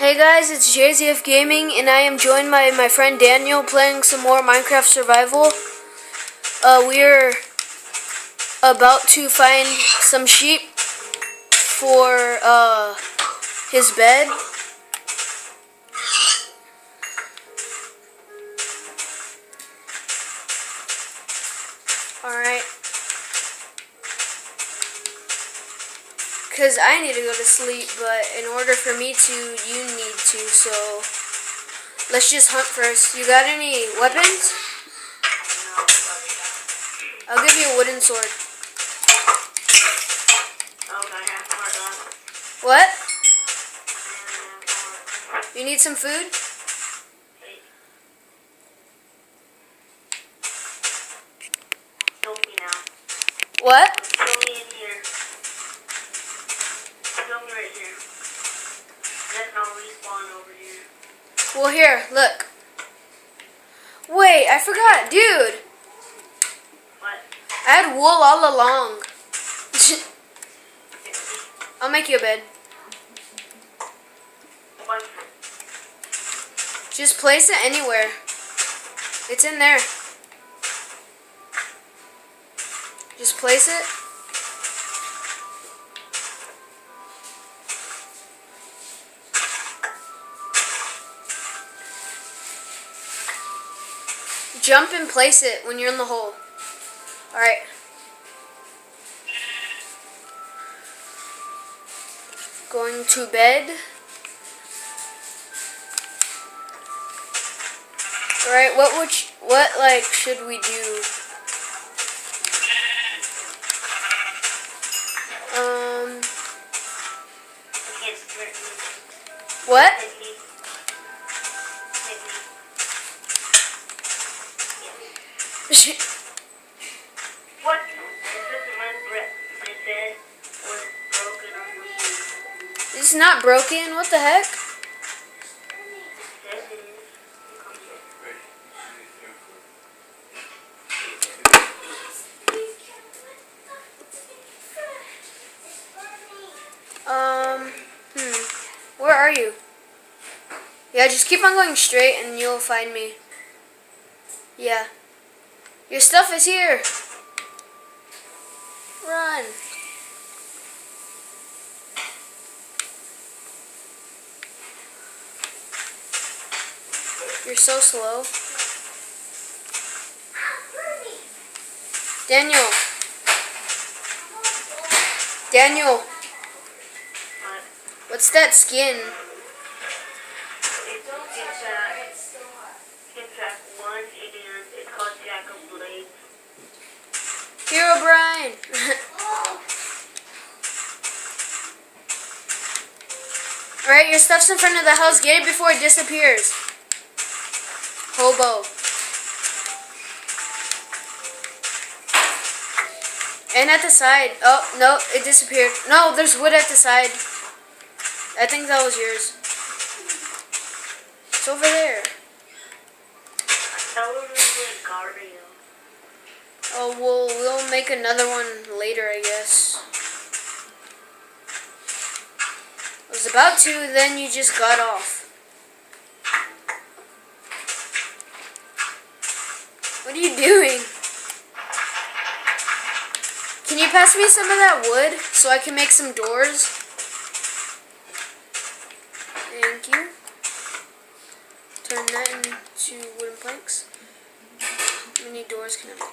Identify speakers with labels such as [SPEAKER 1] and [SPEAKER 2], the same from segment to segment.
[SPEAKER 1] Hey guys, it's JZF Gaming, and I am joined by my friend Daniel playing some more Minecraft Survival. We're about to find some sheep for his bed. Alright. Because I need to go to sleep, but in order for me to, you need to, so let's just hunt first. You got any weapons? I'll give you a wooden sword. What? You need some food? What? Well, here, look. Wait, I forgot, dude.
[SPEAKER 2] What?
[SPEAKER 1] I had wool all along. I'll make you a bed.
[SPEAKER 2] What?
[SPEAKER 1] Just place it anywhere. It's in there. Just place it. Jump and place it when you're in the hole. Alright. Going to bed. Alright, what should we do? What?
[SPEAKER 2] What? My bed was broken on me.
[SPEAKER 1] It's not broken. What the heck?
[SPEAKER 2] Yes, it is.
[SPEAKER 1] Where are you? Yeah, just keep on going straight and you'll find me. Yeah. Your stuff is here. Run. You're so slow. Daniel. Daniel.
[SPEAKER 2] What?
[SPEAKER 1] What's that skin?
[SPEAKER 2] It's at 1 and it's called Jack of Blades.
[SPEAKER 1] Hero Brian. Alright, your stuff's in front of the house. Get it before it disappears. Hobo. And at the side. Oh, no, it disappeared. No, there's wood at the side. I think that was yours. It's over there.
[SPEAKER 2] That was really Gario.
[SPEAKER 1] Oh, we'll make another one later, I guess. I was about to, then you just got off. What are you doing? Can you pass me some of that wood so I can make some doors? Thank you. Turn that into wooden planks. How many doors can I make?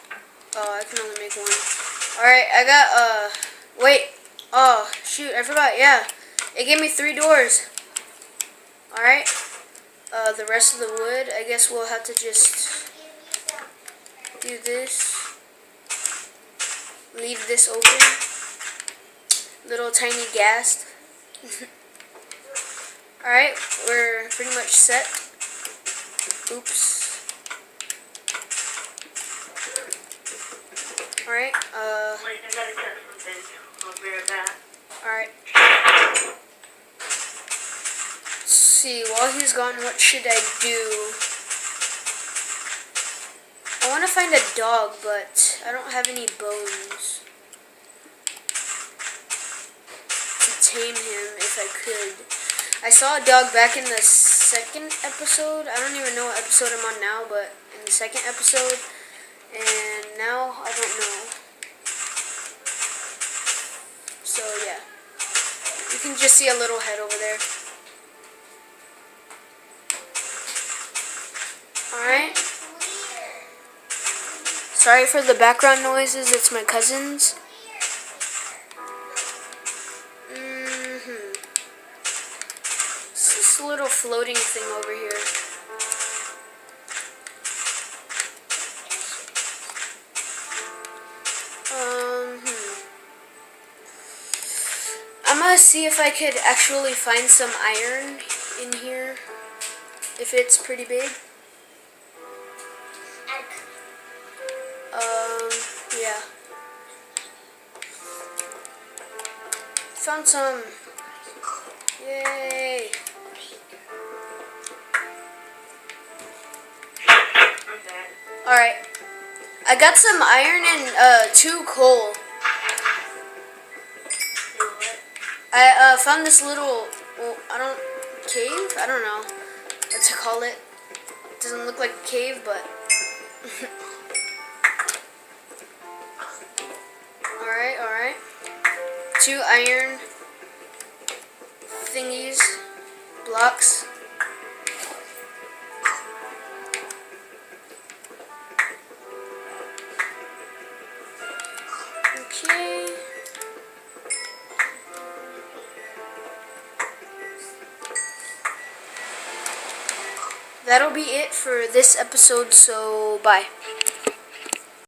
[SPEAKER 1] Oh, I can only make one. Alright, I got, wait. Oh, shoot, I forgot, yeah. It gave me 3 doors. Alright. The rest of the wood, I guess we'll have to just do this. Leave this open. Little tiny ghast. Alright, we're pretty much set. Oops. Alright,
[SPEAKER 2] Wait, I gotta check something. I'll be right back.
[SPEAKER 1] alright. Let's see, while he's gone, what should I do? I want to find a dog, but I don't have any bones to tame him if I could. I saw a dog back in the second episode. I don't even know what episode I'm on now, but in the second episode. And now I don't know. So yeah. You can just see a little head over there. Alright. Sorry for the background noises, it's my cousins. It's this little floating thing over here. I'm gonna see if I could actually find some iron in here. If it's pretty big. Yeah. Found some. Yay. Alright. I got some iron and 2 coal. I found this little, well, cave? I don't know what to call it. It doesn't look like a cave, but alright. 2 iron thingies, blocks. Okay. That'll be it for this episode, so bye.